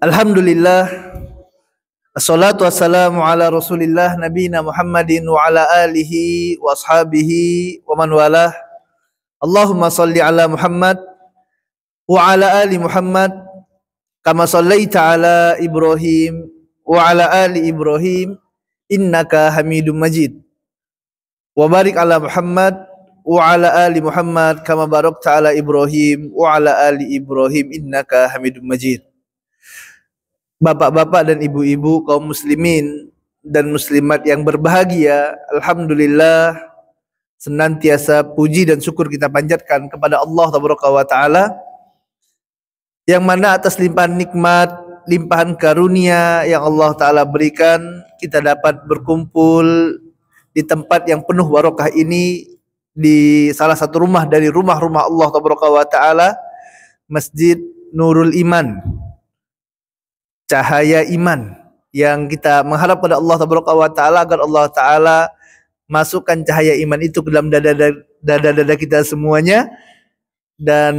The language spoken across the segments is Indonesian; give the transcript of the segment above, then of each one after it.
Alhamdulillah, assalatu wassalamu ala rasulillah nabina Muhammadin wa ala alihi wa ashabihi wa man walah. Allahumma salli ala Muhammad wa ala ali Muhammad kama sallaita ala Ibrahim wa ala ali Ibrahim innaka Hamidum Majid. Wa barik ala Muhammad wa ala ali Muhammad kama barakta ala Ibrahim wa ala ali Ibrahim innaka Hamidum Majid. Bapak-bapak dan ibu-ibu kaum muslimin dan muslimat yang berbahagia, alhamdulillah senantiasa puji dan syukur kita panjatkan kepada Allah Taala yang mana atas limpahan nikmat, limpahan karunia yang Allah Ta'ala berikan, kita dapat berkumpul di tempat yang penuh barokah ini, di salah satu rumah dari rumah-rumah Allah Ta'ala, Masjid Nurul Iman, cahaya iman, yang kita mengharap pada Allah Ta'ala agar Allah Ta'ala masukkan cahaya iman itu ke dalam dada-dada kita semuanya, dan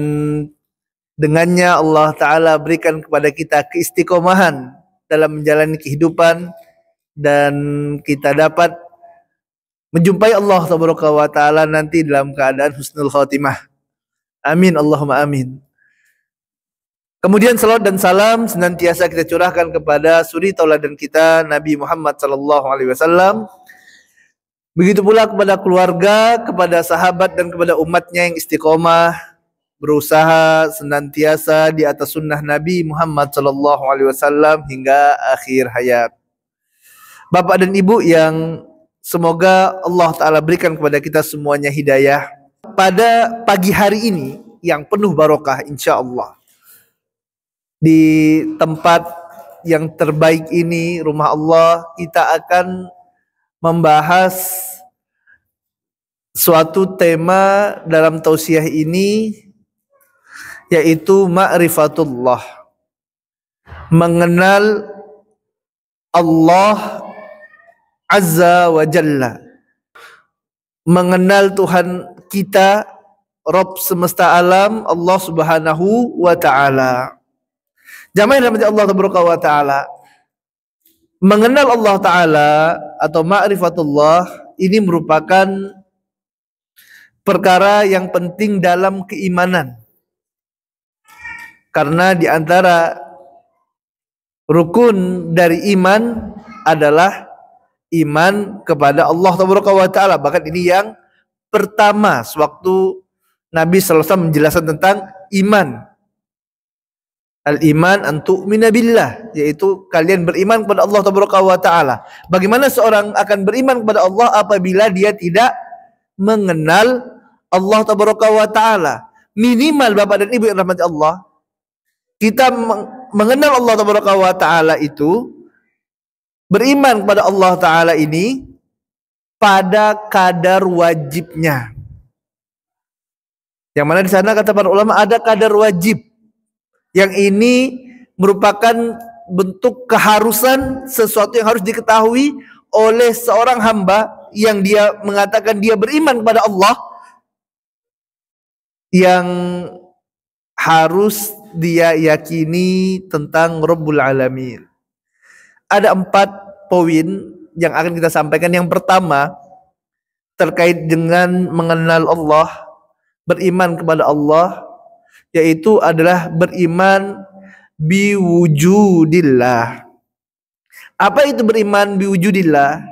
dengannya Allah Ta'ala berikan kepada kita keistiqomahan dalam menjalani kehidupan, dan kita dapat menjumpai Allah Ta'ala nanti dalam keadaan husnul khotimah. Amin, Allahumma amin. Kemudian salawat dan salam senantiasa kita curahkan kepada suri tauladan kita Nabi Muhammad SAW. Begitu pula kepada keluarga, kepada sahabat dan kepada umatnya yang istiqomah berusaha senantiasa di atas sunnah Nabi Muhammad SAW hingga akhir hayat. Bapak dan ibu yang semoga Allah Ta'ala berikan kepada kita semuanya hidayah. Pada pagi hari ini yang penuh barokah insya Allah, di tempat yang terbaik ini, rumah Allah, kita akan membahas suatu tema dalam tausiah ini, yaitu ma'rifatullah, mengenal Allah Azza wa Jalla, mengenal Tuhan kita, Rabb semesta alam, Allah Subhanahu wa Ta'ala. Jamaah yang dirahmati Allah Ta'ala, mengenal Allah Ta'ala atau ma'rifatullah ini merupakan perkara yang penting dalam keimanan, karena di antara rukun dari iman adalah iman kepada Allah Ta'ala. Bahkan ini yang pertama sewaktu Nabi SAW menjelaskan tentang iman. Al-iman an tu'mina billah, yaitu kalian beriman kepada Allah Ta'ala. Bagaimana seorang akan beriman kepada Allah apabila dia tidak mengenal Allah Ta'ala? Minimal Bapak dan Ibu yang rahmati Allah, kita mengenal Allah Ta'ala itu, beriman kepada Allah Ta'ala ini pada kadar wajibnya. Yang mana di sana kata para ulama ada kadar wajib. Yang ini merupakan bentuk keharusan, sesuatu yang harus diketahui oleh seorang hamba yang dia mengatakan dia beriman kepada Allah, yang harus dia yakini tentang Rabbul Alamin. Ada 4 poin yang akan kita sampaikan. Yang pertama terkait dengan mengenal Allah, beriman kepada Allah, yaitu adalah beriman biwujudillah. Apa itu beriman biwujudillah?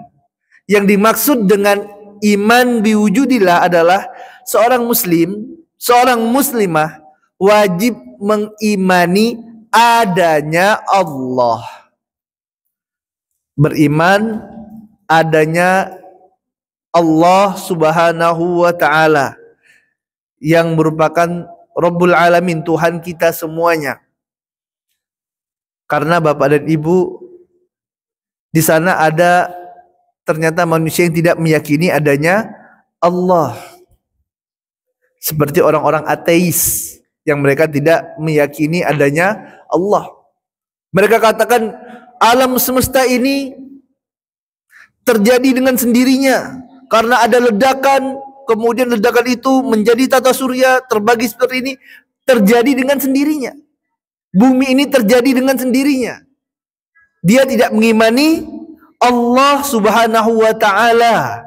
Yang dimaksud dengan iman biwujudillah adalah seorang muslim, seorang muslimah wajib mengimani adanya Allah. Beriman adanya Allah Subhanahu wa Ta'ala yang merupakan Rabbul Alamin, Tuhan kita semuanya. Karena Bapak dan Ibu, di sana ada ternyata manusia yang tidak meyakini adanya Allah. Seperti orang-orang ateis yang mereka tidak meyakini adanya Allah. Mereka katakan alam semesta ini terjadi dengan sendirinya karena ada ledakan, kemudian ledakan itu menjadi tata surya terbagi seperti ini, terjadi dengan sendirinya. Bumi ini terjadi dengan sendirinya. Dia tidak mengimani Allah Subhanahu wa taala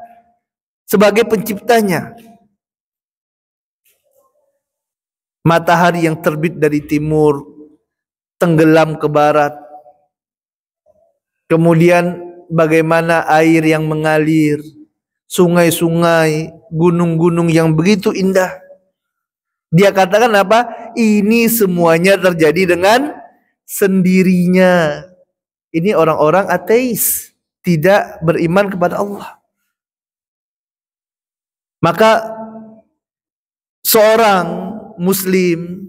sebagai penciptanya. Matahari yang terbit dari timur, tenggelam ke barat. Kemudian bagaimana air yang mengalir, sungai-sungai, gunung-gunung yang begitu indah. Dia katakan apa? Ini semuanya terjadi dengan sendirinya. Ini orang-orang ateis, tidak beriman kepada Allah. Maka seorang muslim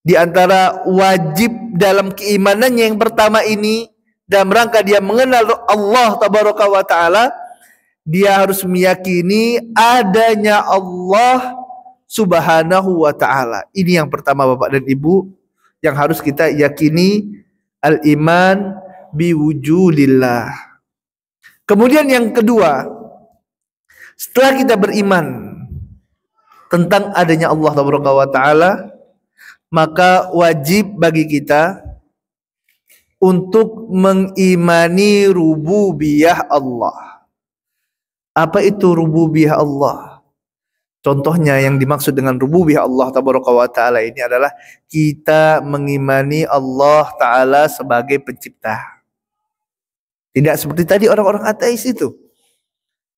di antara wajib dalam keimanannya yang pertama ini, dalam rangka dia mengenal Allah tabaraka wa taala, dia harus meyakini adanya Allah Subhanahu wa taala. Ini yang pertama Bapak dan Ibu yang harus kita yakini, al-iman biwujudillah. Kemudian yang kedua, setelah kita beriman tentang adanya Allah tabaraka wa taala, maka wajib bagi kita untuk mengimani rububiyah Allah. Apa itu rububiyah Allah? Contohnya yang dimaksud dengan rububiyah Allah tabaraka wa taala ini adalah kita mengimani Allah taala sebagai pencipta. Tidak seperti tadi orang-orang ateis itu.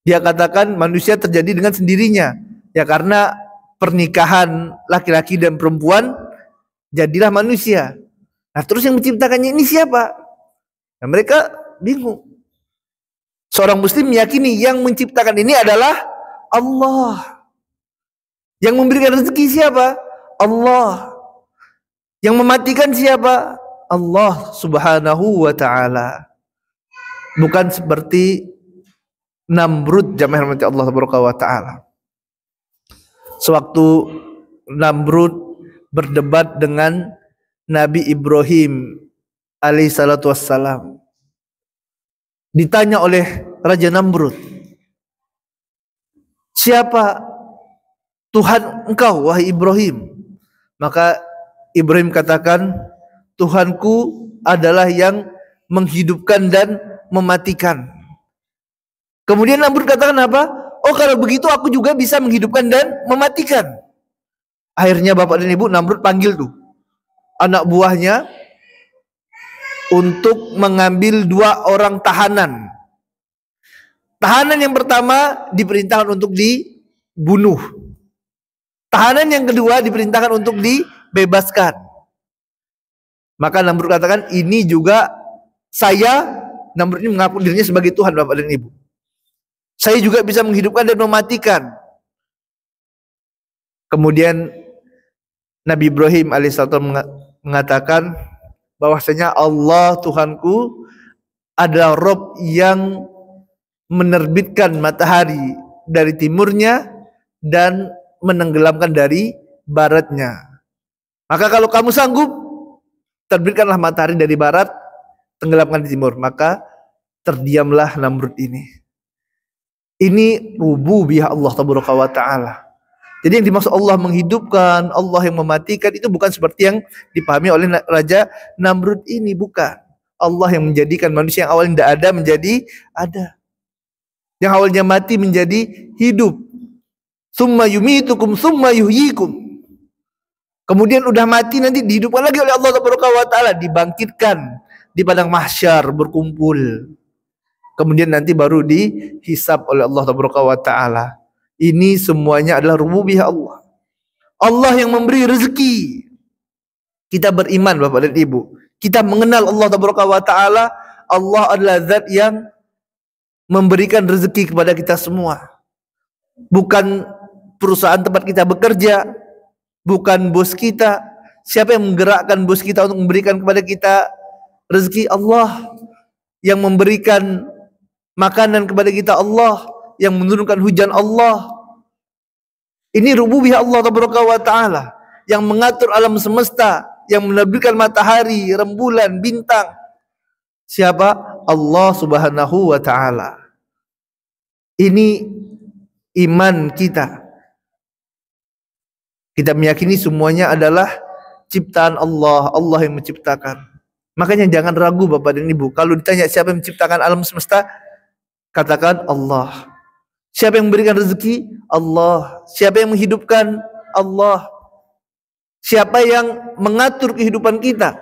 Dia katakan manusia terjadi dengan sendirinya. Ya karena pernikahan laki-laki dan perempuan jadilah manusia. Nah terus yang menciptakannya ini siapa? Nah, mereka bingung. Seorang muslim meyakini yang menciptakan ini adalah Allah. Yang memberikan rezeki siapa? Allah. Yang mematikan siapa? Allah Subhanahu wa taala. Bukan seperti Namrud, jamaah rahmati Allah wa taala. Sewaktu Namrud berdebat dengan Nabi Ibrahim alaihi salatu wassalam, ditanya oleh Raja Namrud, siapa Tuhan engkau wahai Ibrahim? Maka Ibrahim katakan, Tuhanku adalah yang menghidupkan dan mematikan. Kemudian Namrud katakan apa? Oh kalau begitu aku juga bisa menghidupkan dan mematikan. Akhirnya Bapak dan Ibu, Namrud panggil tuh anak buahnya untuk mengambil 2 orang tahanan. Tahanan yang pertama diperintahkan untuk dibunuh. Tahanan yang kedua diperintahkan untuk dibebaskan. Maka Namrud katakan, ini juga saya, Namrud ini mengaku dirinya sebagai Tuhan Bapak dan Ibu. Saya juga bisa menghidupkan dan mematikan. Kemudian Nabi Ibrahim alaihissalam mengatakan bahwasanya Allah Tuhanku adalah Rob yang menerbitkan matahari dari timurnya dan menenggelamkan dari baratnya. Maka kalau kamu sanggup, terbitkanlah matahari dari barat, tenggelamkan di timur. Maka terdiamlah Namrud ini. Ini rububiyah Allah tabaraka wa taala. Jadi yang dimaksud Allah menghidupkan, Allah yang mematikan, itu bukan seperti yang dipahami oleh Raja Namrud ini, bukan. Allah yang menjadikan manusia yang awalnya tidak ada menjadi ada. Yang awalnya mati menjadi hidup. Tsumma yumitukum tsumma yuhyikum. Kemudian udah mati nanti dihidupkan lagi oleh Allah tabaraka wa taala, dibangkitkan di padang mahsyar berkumpul. Kemudian nanti baru dihisab oleh Allah tabaraka wa taala. Ini semuanya adalah rububiyah Allah. Allah yang memberi rezeki. Kita beriman Bapak dan Ibu. Kita mengenal Allah tabaraka wa taala. Allah adalah zat yang memberikan rezeki kepada kita semua. Bukan perusahaan tempat kita bekerja, bukan bos kita. Siapa yang menggerakkan bos kita untuk memberikan kepada kita rezeki? Allah. Yang memberikan makanan kepada kita Allah, yang menurunkan hujan Allah. Ini rububiyah Allah tabaraka wa taala, yang mengatur alam semesta, yang menerbitkan matahari, rembulan, bintang. Siapa? Allah Subhanahu wa taala. Ini iman kita. Kita meyakini semuanya adalah ciptaan Allah, Allah yang menciptakan. Makanya jangan ragu Bapak dan Ibu. Kalau ditanya siapa yang menciptakan alam semesta, katakan Allah. Siapa yang memberikan rezeki? Allah. Siapa yang menghidupkan? Allah. Siapa yang mengatur kehidupan kita?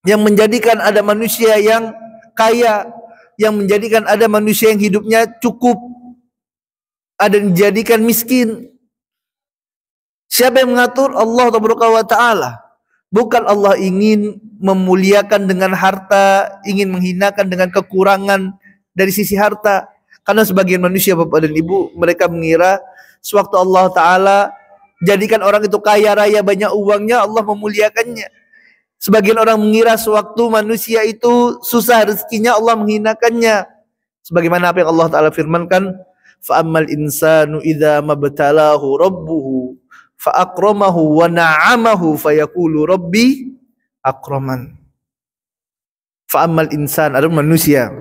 Yang menjadikan ada manusia yang kaya, yang menjadikan ada manusia yang hidupnya cukup, ada yang dijadikan miskin. Siapa yang mengatur? Allah Ta'ala. Bukan Allah ingin memuliakan dengan harta, ingin menghinakan dengan kekurangan dari sisi harta. Karena sebagian manusia Bapak dan Ibu, mereka mengira sewaktu Allah Ta'ala jadikan orang itu kaya raya banyak uangnya, Allah memuliakannya. Sebagian orang mengira sewaktu manusia itu susah rezekinya, Allah menghinakannya. Sebagaimana apa yang Allah Ta'ala firmankan, fa'ammal insanu idza mabtalahu rabbuhu fa'akramahu wa na'amahu fayaqulu rabbi akraman. Fa'ammal insan, ada manusia,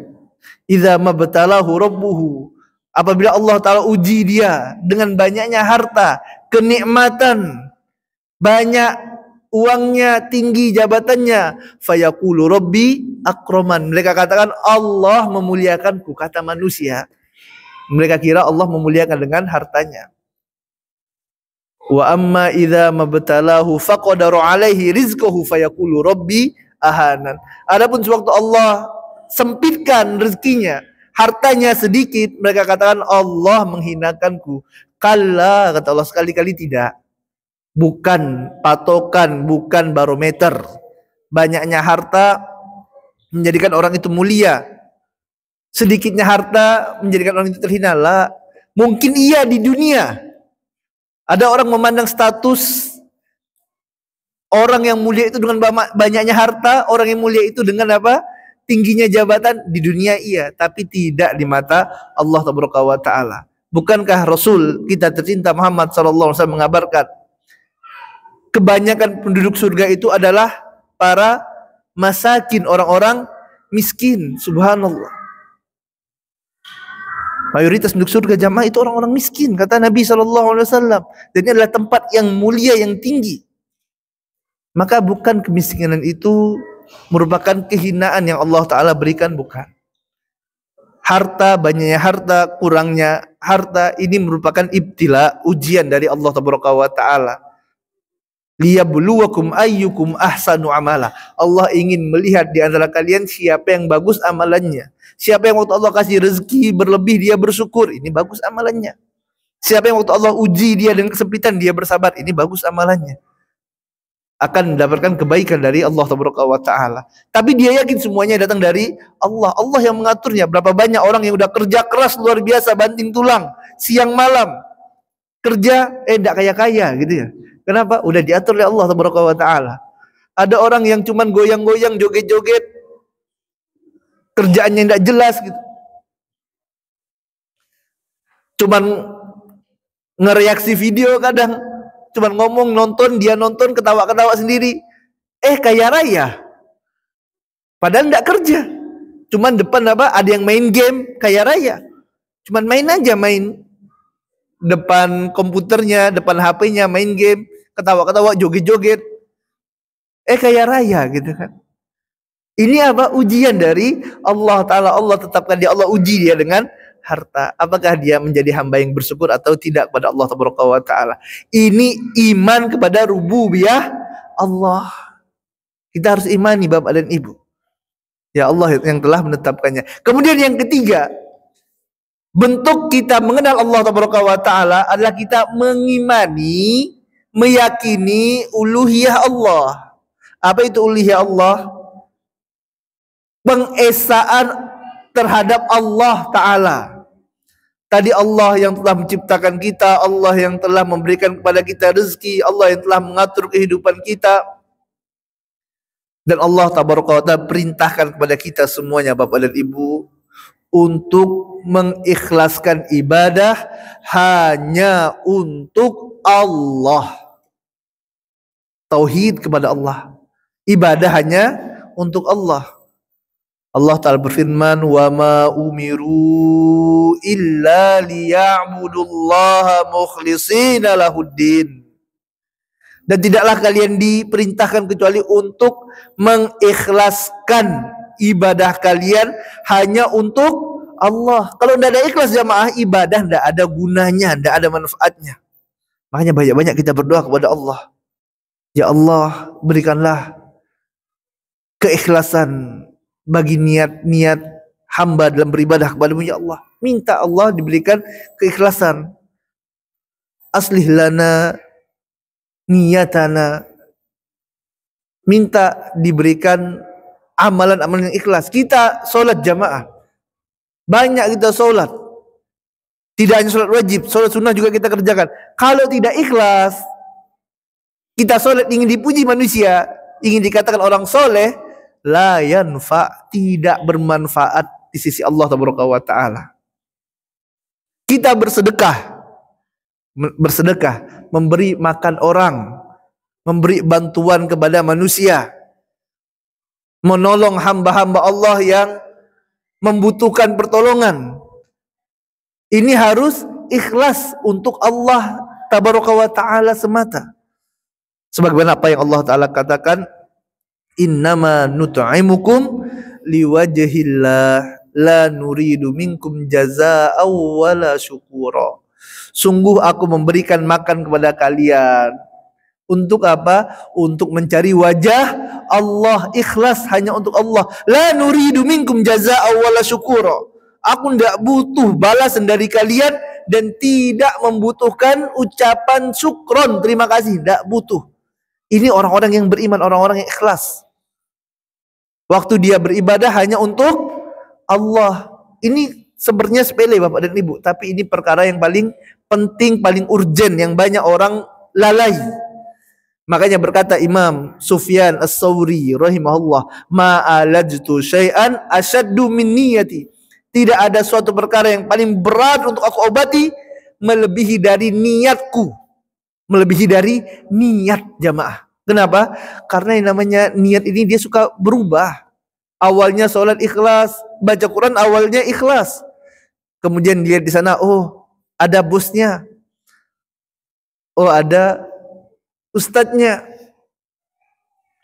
idza mabtalahu rabbuhu, apabila Allah Ta'ala uji dia dengan banyaknya harta, kenikmatan, banyak uangnya, tinggi jabatannya, fayaqulu rabbi akraman, mereka katakan Allah memuliakanku. Kata manusia, mereka kira Allah memuliakan dengan hartanya. Wa amma idza mabtalahu faqadara alaihi rizqahu fayaqulu rabbi ahanan. Adapun sewaktu Allah sempitkan rezekinya, hartanya sedikit, mereka katakan Allah menghinakanku. Kalla, kata Allah, sekali-kali tidak. Bukan patokan, bukan barometer. Banyaknya harta menjadikan orang itu mulia, sedikitnya harta menjadikan orang itu terhina. Lah, mungkin iya di dunia. Ada orang memandang status orang yang mulia itu dengan banyaknya harta, orang yang mulia itu dengan apa? Tingginya jabatan. Di dunia iya, tapi tidak di mata Allah Ta'ala. Bukankah Rasul kita tercinta Muhammad SAW mengabarkan kebanyakan penduduk surga itu adalah para masakin, orang-orang miskin. Subhanallah. Mayoritas penduduk surga jamaah itu orang-orang miskin, kata Nabi SAW. Dan ini adalah tempat yang mulia, yang tinggi. Maka bukan kemiskinan itu merupakan kehinaan yang Allah Ta'ala berikan, bukan. Harta, banyaknya harta, kurangnya harta, ini merupakan ibtila, ujian dari Allah Ta'ala. Liyabluwakum ayyukum ahsanu amala. Allah ingin melihat di antara kalian siapa yang bagus amalannya. Siapa yang waktu Allah kasih rezeki berlebih dia bersyukur, ini bagus amalannya. Siapa yang waktu Allah uji dia dengan kesempitan dia bersabar, ini bagus amalannya. Akan mendapatkan kebaikan dari Allah Ta'ala. Tapi dia yakin semuanya datang dari Allah. Allah yang mengaturnya. Berapa banyak orang yang udah kerja keras luar biasa, banting tulang, siang malam kerja, tidak kaya-kaya gitu ya. Kenapa? Udah diatur oleh Allah Ta'ala. Ada orang yang cuman goyang-goyang, joget-joget, kerjaannya tidak jelas gitu. Cuman ngereaksi video kadang, cuman ngomong, nonton, dia nonton, ketawa-ketawa sendiri. Kaya raya. Padahal tidak kerja. Cuman depan apa? Ada yang main game, kaya raya. Cuman main aja, main depan komputernya, depan HP-nya, main game, ketawa-ketawa, joget-joget. Kaya raya gitu kan. Ini apa? Ujian dari Allah Ta'ala. Allah tetapkan dia, Allah uji dia dengan harta. Apakah dia menjadi hamba yang bersyukur atau tidak kepada Allah Ta'ala. Ini iman kepada rububiyah Allah. Kita harus imani Bapak dan Ibu. Ya Allah yang telah menetapkannya. Kemudian yang ketiga, bentuk kita mengenal Allah Ta'ala adalah kita mengimani, meyakini uluhiyah Allah. Apa itu uluhiyah Allah? Pengesaan terhadap Allah Ta'ala. Tadi Allah yang telah menciptakan kita, Allah yang telah memberikan kepada kita rezeki, Allah yang telah mengatur kehidupan kita. Dan Allah Ta'ala perintahkan kepada kita semuanya Bapak dan Ibu untuk mengikhlaskan ibadah hanya untuk Allah. Tauhid kepada Allah. Ibadah hanya untuk Allah. Allah Ta'ala berfirman, wa ma umiru illa liya'budullaha mukhlishina lahuddin. Dan tidaklah kalian diperintahkan kecuali untuk mengikhlaskan ibadah kalian hanya untuk Allah. Kalau tidak ada ikhlas jamaah, ibadah tidak ada gunanya, tidak ada manfaatnya. Makanya banyak-banyak kita berdoa kepada Allah. Ya Allah, berikanlah keikhlasan bagi niat-niat hamba dalam beribadah kepadamu ya Allah. Minta Allah diberikan keikhlasan. Aslih lana niyatana. Minta diberikan amalan-amalan yang ikhlas. Kita sholat jamaah, banyak kita sholat, tidak hanya sholat wajib, sholat sunnah juga kita kerjakan. Kalau tidak ikhlas, kita sholat ingin dipuji manusia, ingin dikatakan orang soleh, la yanfa, tidak bermanfaat di sisi Allah tabaraka wa ta'ala. Kita bersedekah, memberi makan orang, memberi bantuan kepada manusia, menolong hamba-hamba Allah yang membutuhkan pertolongan. Ini harus ikhlas untuk Allah tabaraka wa ta'ala semata. Sebagaimana apa yang Allah Ta'ala katakan, innama nut'imukum liwajhillah la nuridu minkum jazaa'aw wala syukura. Sungguh aku memberikan makan kepada kalian. Untuk apa? Untuk mencari wajah Allah, ikhlas hanya untuk Allah. La nuridu minkum jazaa'aw wala syukura. Aku tidak butuh balasan dari kalian dan tidak membutuhkan ucapan syukron, terima kasih, tidak butuh. Ini orang-orang yang beriman, orang-orang yang ikhlas. Waktu dia beribadah hanya untuk Allah. Ini sebenarnya sepele Bapak dan Ibu, tapi ini perkara yang paling penting, paling urgent, yang banyak orang lalai. Makanya berkata Imam Sufyan As-Sawri rahimahullah, ma'alajtu syai'an asyaddu min niyati. Tidak ada suatu perkara yang paling berat untuk aku obati melebihi dari niatku. Melebihi dari niat jamaah. Kenapa? Karena yang namanya niat ini dia suka berubah. Awalnya sholat ikhlas, baca Quran awalnya ikhlas. Kemudian dilihat di sana, oh ada bosnya, oh ada ustadznya,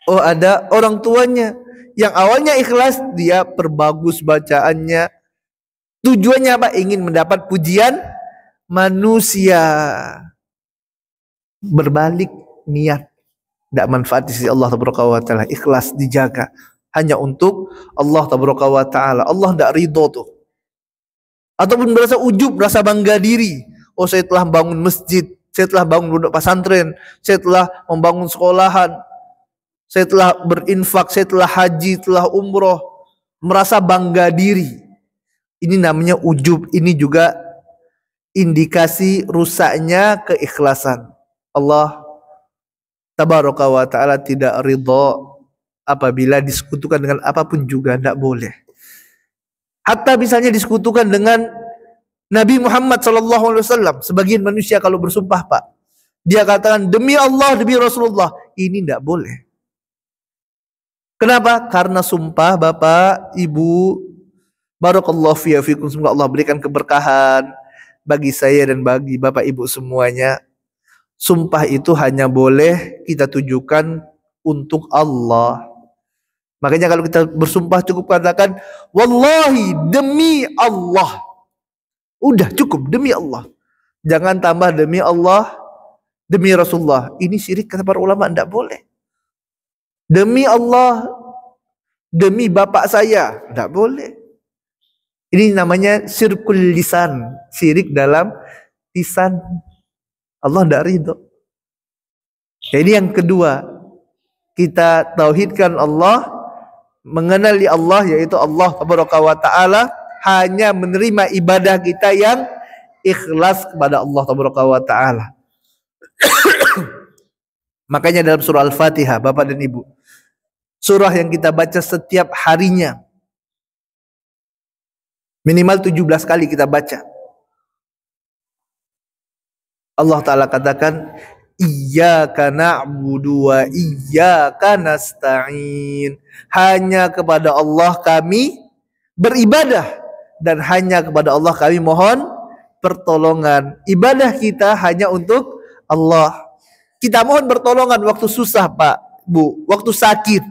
oh ada orang tuanya. Yang awalnya ikhlas, dia perbagus bacaannya. Tujuannya apa? Ingin mendapat pujian manusia. Berbalik niat, tidak manfaat di sisi Allah tabaraka wa ta'ala. Ikhlas dijaga hanya untuk Allah tabaraka wa ta'ala. Allah tidak ridho tuh. Ataupun merasa ujub, rasa bangga diri. Oh saya telah bangun masjid, saya telah bangun pondok pesantren, saya telah membangun sekolahan, saya telah berinfak, saya telah haji, telah umroh. Merasa bangga diri. Ini namanya ujub. Ini juga indikasi rusaknya keikhlasan. Allah tabaraka wa ta'ala tidak ridha apabila disekutukan dengan apapun juga, tidak boleh. Hatta misalnya disekutukan dengan Nabi Muhammad SAW. Sebagian manusia kalau bersumpah Pak, dia katakan demi Allah, demi Rasulullah. Ini tidak boleh. Kenapa? Karena sumpah Bapak, Ibu, barakallahu fiikum, semoga Allah berikan keberkahan bagi saya dan bagi Bapak Ibu semuanya. Sumpah itu hanya boleh kita tujukan untuk Allah. Makanya kalau kita bersumpah cukup katakan wallahi, demi Allah. Udah cukup, demi Allah. Jangan tambah demi Allah, demi Rasulullah. Ini syirik kata para ulama, tidak boleh. Demi Allah, demi bapak saya, tidak boleh. Ini namanya syirkul lisan, syirik dalam lisan. Allah tidak ridho. Jadi yang kedua, kita tauhidkan Allah, mengenali Allah, yaitu Allah tabaraka wa ta'ala hanya menerima ibadah kita yang ikhlas kepada Allah tabaraka wa ta'ala. Makanya dalam surah Al-Fatihah, Bapak dan Ibu, surah yang kita baca setiap harinya, minimal 17 kali kita baca. Allah Ta'ala katakan, iyyaka na'budu wa iyyaka nasta'in. Hanya kepada Allah kami beribadah dan hanya kepada Allah kami mohon pertolongan. Ibadah kita hanya untuk Allah. Kita mohon pertolongan waktu susah Pak, Bu, waktu sakit.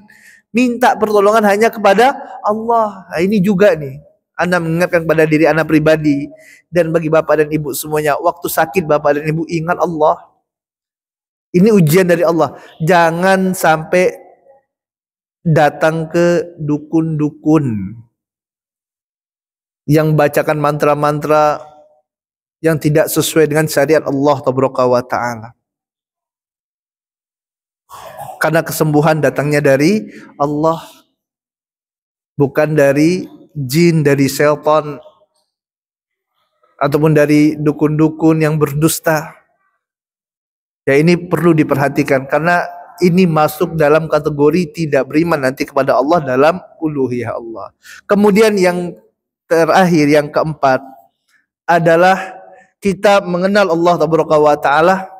Minta pertolongan hanya kepada Allah. Nah, ini juga nih. Anda mengingatkan pada diri Anda pribadi dan bagi Bapak dan Ibu semuanya. Waktu sakit Bapak dan Ibu ingat Allah. Ini ujian dari Allah. Jangan sampai datang ke dukun-dukun yang bacakan mantra-mantra yang tidak sesuai dengan syariat Allah Ta'ala. Karena kesembuhan datangnya dari Allah, bukan dari jin, dari setan, ataupun dari dukun-dukun yang berdusta. Ya, ini perlu diperhatikan karena ini masuk dalam kategori tidak beriman nanti kepada Allah dalam uluhiyah Allah. Kemudian yang terakhir, yang keempat adalah kita mengenal Allah Ta'ala,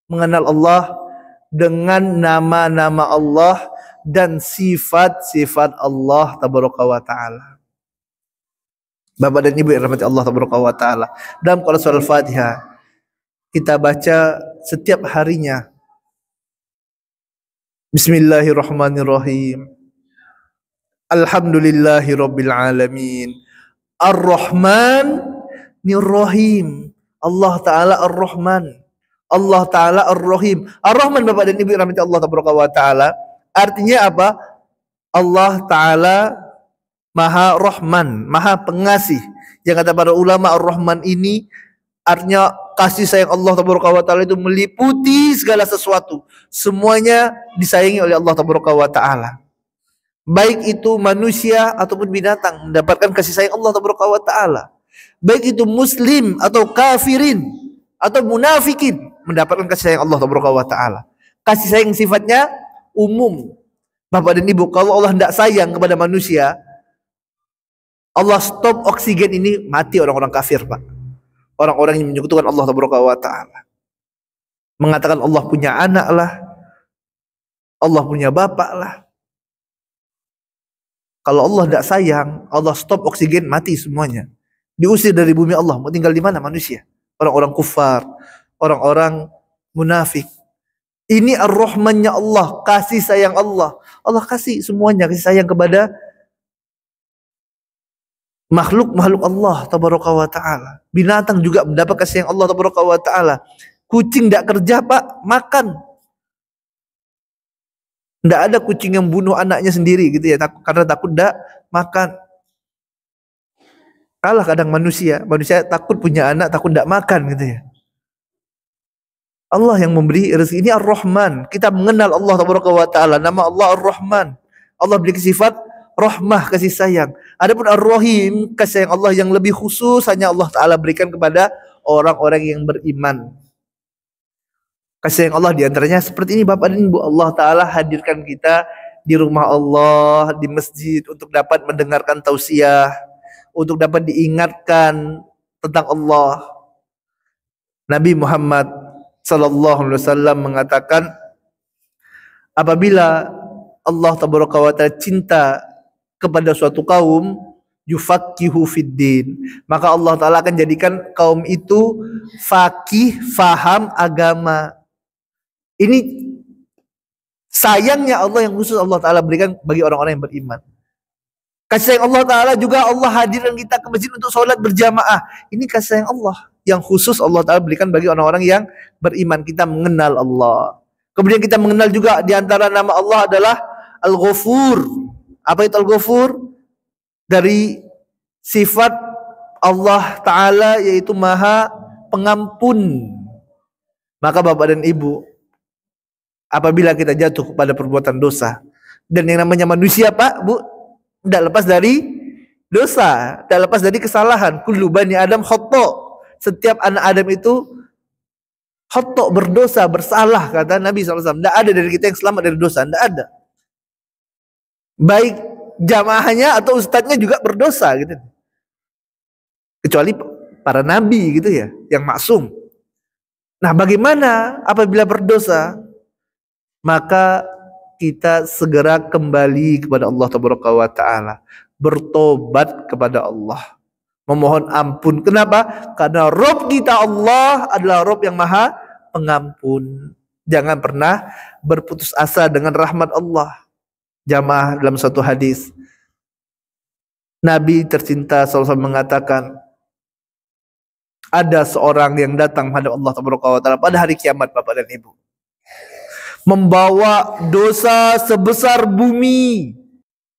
mengenal Allah dengan nama-nama Allah dan sifat-sifat Allah Ta'ala. Bapak dan Ibu yang rahmati Allah Ta'ala, dalam Quran Surah Al-Fatihah kita baca setiap harinya, Bismillahirrahmanirrahim, Alhamdulillahirabbil alamin, Ar-Rahmanir-Rahim. Allah Ta'ala Ar-Rahman, Allah Ta'ala Ar-Rahim. Ar-Rahman Bapak dan Ibu rahmati Allah Ta'ala, artinya apa? Allah Ta'ala Maha Rahman, Maha Pengasih. Yang kata para ulama, Ar-Rahman ini artinya kasih sayang Allah Ta'ala itu meliputi segala sesuatu. Semuanya disayangi oleh Allah Ta'ala. Baik itu manusia ataupun binatang mendapatkan kasih sayang Allah Ta'ala. Baik itu muslim atau kafirin atau munafikin mendapatkan kasih sayang Allah Ta'ala. Kasih sayang sifatnya umum. Bapak dan Ibu, kalau Allah tidak sayang kepada manusia, Allah stop oksigen ini, mati orang-orang kafir Pak. Orang-orang yang menyekutukan Allah Ta'ala. Mengatakan Allah punya anak lah, Allah punya bapak lah. Kalau Allah tidak sayang, Allah stop oksigen, mati semuanya. Diusir dari bumi Allah. Mau tinggal di mana manusia? Orang-orang kufar, orang-orang munafik. Ini Ar-Rahmannya Allah, kasih sayang Allah. Allah kasih semuanya, kasih sayang kepada makhluk-makhluk Allah Ta'ala. Binatang juga mendapat kasih sayang Allah Ta'ala. Kucing tidak kerja Pak, makan. Tidak ada kucing yang bunuh anaknya sendiri gitu ya, karena takut tidak makan. Kalah kadang manusia takut punya anak, takut tidak makan gitu ya. Allah yang memberi rezeki, ini Ar-Rahman. Kita mengenal Allah Ta'ala, nama Allah Ar-Rahman. Allah beri sifat rahmah, kasih sayang. Adapun Ar-Rahim, kasih sayang Allah yang lebih khusus hanya Allah Ta'ala berikan kepada orang-orang yang beriman. Kasih sayang Allah diantaranya seperti ini Bapak dan Ibu. Allah Ta'ala hadirkan kita di rumah Allah, di masjid untuk dapat mendengarkan tausiah, untuk dapat diingatkan tentang Allah. Nabi Muhammad sallallahu alaihi wasallam mengatakan, apabila Allah Ta'ala cinta kepada suatu kaum, yufaqihu fiddin, maka Allah Ta'ala akan jadikan kaum itu faqih, faham agama. Ini sayangnya Allah yang khusus Allah Ta'ala berikan bagi orang-orang yang beriman. Kasih sayang Allah Ta'ala juga Allah hadirkan kita ke masjid untuk sholat berjamaah. Ini kasih sayang Allah yang khusus Allah Ta'ala berikan bagi orang-orang yang beriman. Kita mengenal Allah. Kemudian kita mengenal juga di antara nama Allah adalah Al-Ghafur. Apa itu Al-Ghafur? Dari sifat Allah Ta'ala yaitu Maha Pengampun. Maka Bapak dan Ibu, apabila kita jatuh kepada perbuatan dosa, dan yang namanya manusia Pak, Bu, tidak lepas dari dosa, tidak lepas dari kesalahan. Kullu bani Adam khata'. Setiap anak Adam itu khata', berdosa, bersalah, kata Nabi SAW. Tidak ada dari kita yang selamat dari dosa, tidak ada. Baik jamaahnya atau ustadznya juga berdosa gitu. Kecuali para nabi gitu ya, yang maksum. Nah, bagaimana apabila berdosa? Maka kita segera kembali kepada Allah Ta'ala, bertobat kepada Allah, memohon ampun. Kenapa? Karena Rabb kita Allah adalah Rabb yang Maha Pengampun. Jangan pernah berputus asa dengan rahmat Allah. Jamaah, dalam suatu hadis Nabi tercinta SAW mengatakan, ada seorang yang datang menghadap Allah Taala pada hari kiamat, Bapak dan Ibu, membawa dosa sebesar bumi.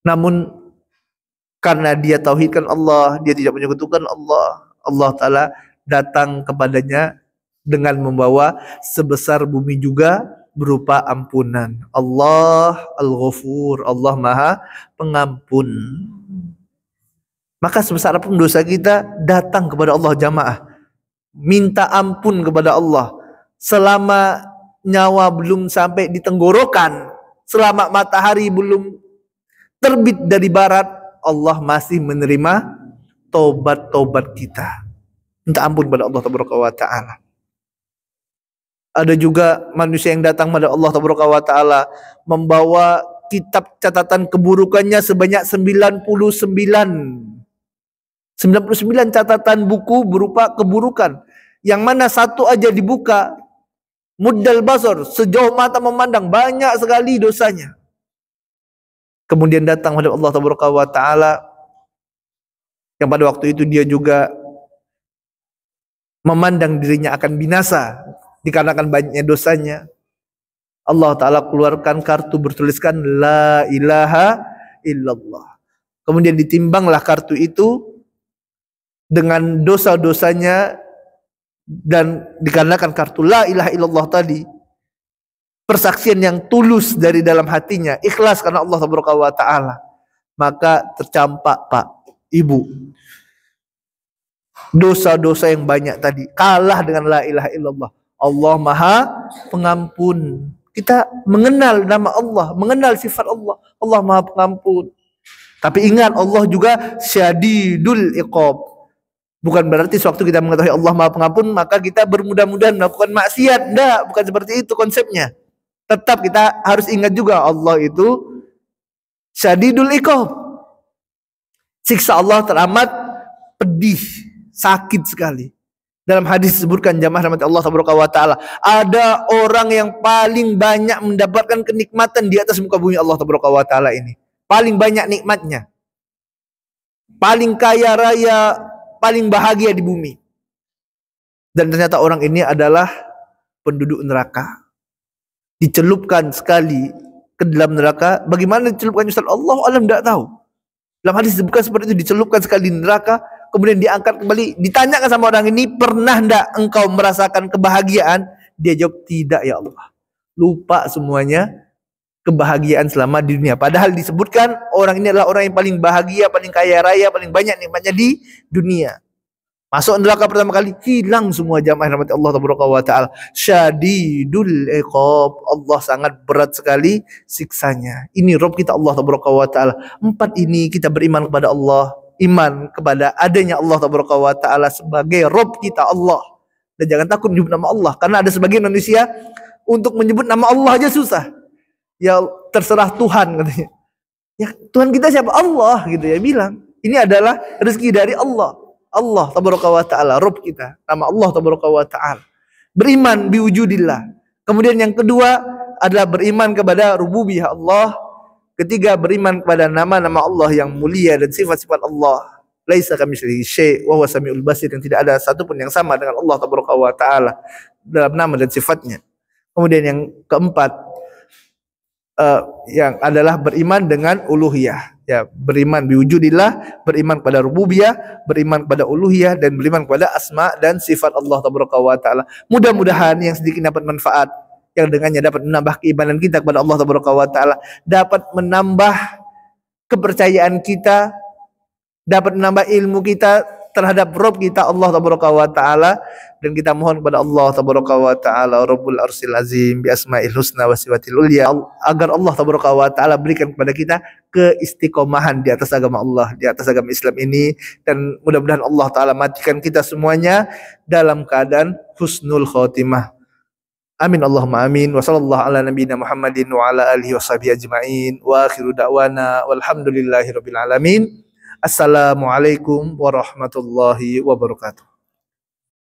Namun karena dia tauhidkan Allah, dia tidak menyekutukan Allah, Allah Ta'ala datang kepadanya dengan membawa sebesar bumi juga berupa ampunan. Allah Al-Ghafur, Allah Maha Pengampun. Maka sebesar apapun dosa kita, datang kepada Allah jamaah. Minta ampun kepada Allah. Selama nyawa belum sampai di tenggorokan, selama matahari belum terbit dari barat, Allah masih menerima taubat-taubat kita. Minta ampun kepada Allah Taala. Ada juga manusia yang datang kepada Allah Taala membawa kitab catatan keburukannya sebanyak 99 catatan buku berupa keburukan, yang mana satu aja dibuka, muddal basar, sejauh mata memandang, banyak sekali dosanya. Kemudian datang kepada Allah Taala, yang pada waktu itu dia juga memandang dirinya akan binasa dikarenakan banyaknya dosanya. Allah Ta'ala keluarkan kartu bertuliskan La ilaha illallah. Kemudian ditimbanglah kartu itu dengan dosa-dosanya, dan dikarenakan kartu La ilaha illallah tadi, persaksian yang tulus dari dalam hatinya, ikhlas karena Allah Ta'ala, maka tercampak, Pak, Ibu, dosa-dosa yang banyak tadi kalah dengan La ilaha illallah. Allah Maha Pengampun. Kita mengenal nama Allah, mengenal sifat Allah. Allah Maha Pengampun. Tapi ingat, Allah juga Syadidul Iqab. Bukan berarti sewaktu kita mengetahui Allah Maha Pengampun maka kita bermudah-mudahan melakukan maksiat. Tidak, bukan seperti itu konsepnya. Tetap kita harus ingat juga Allah itu Syadidul Iqab. Siksa Allah teramat pedih, sakit sekali. Dalam hadis disebutkan, jamaah rahmat Allah Taala, ada orang yang paling banyak mendapatkan kenikmatan di atas muka bumi Allah Taala ini. Paling banyak nikmatnya. Paling kaya raya, paling bahagia di bumi. Dan ternyata orang ini adalah penduduk neraka. Dicelupkan sekali ke dalam neraka. Bagaimana dicelupkan Ustaz? Allah alam tidak tahu. Dalam hadis disebutkan seperti itu, dicelupkan sekali di neraka, kemudian diangkat kembali, ditanyakan sama orang ini, pernah enggak engkau merasakan kebahagiaan? Dia jawab, tidak ya Allah. Lupa semuanya kebahagiaan selama di dunia. Padahal disebutkan orang ini adalah orang yang paling bahagia, paling kaya raya, paling banyak nikmatnya di dunia. Masuk neraka pertama kali, hilang semua, jamaah rahmat Allah Taala. Syadidul Iqab. Allah sangat berat sekali siksanya. Ini Rabb kita Allah Taala. 4 ini kita beriman kepada Allah, iman kepada adanya Allah Taala sebagai Rabb kita Allah. Dan jangan takut menyebut nama Allah, karena ada sebagian manusia untuk menyebut nama Allah aja susah. Ya terserah Tuhan katanya. Ya Tuhan kita siapa? Allah gitu ya, bilang. Ini adalah rezeki dari Allah. Allah Taala, Rabb kita. Nama Allah Taala. Beriman biwujudillah. Kemudian yang kedua adalah beriman kepada rububiyah Allah. Ketiga, beriman kepada nama-nama Allah yang mulia dan sifat-sifat Allah. Laisa kamitslihi syai' wa huwa samiul basir, yang tidak ada satupun yang sama dengan Allah Taala dalam nama dan sifatnya. Kemudian yang keempat, yang adalah beriman dengan uluhiyah. Ya, beriman biwujudillah, beriman kepada rububiyah, beriman kepada uluhiyah, dan beriman kepada asma dan sifat Allah Taala. Mudah-mudahan yang sedikit dapat manfaat, yang dengannya dapat menambah keimanan kita kepada Allah Taala, dapat menambah kepercayaan kita, dapat menambah ilmu kita terhadap Rabb kita Allah Taala, dan kita mohon kepada Allah Taala Rabbul Arsyil Azim bi asma'il husna wa sifatil ulya, agar Allah Taala berikan kepada kita keistiqomahan di atas agama Allah, di atas agama Islam ini, dan mudah-mudahan Allah Taala matikan kita semuanya dalam keadaan husnul khotimah. Amin Allahumma amin. Wa sallallahu ala nabiyina Muhammadin wa ala alihi washabihi ajma'in. Wa akhiru da'wana walhamdulillahi rabbil alamin. Assalamualaikum warahmatullahi wabarakatuh.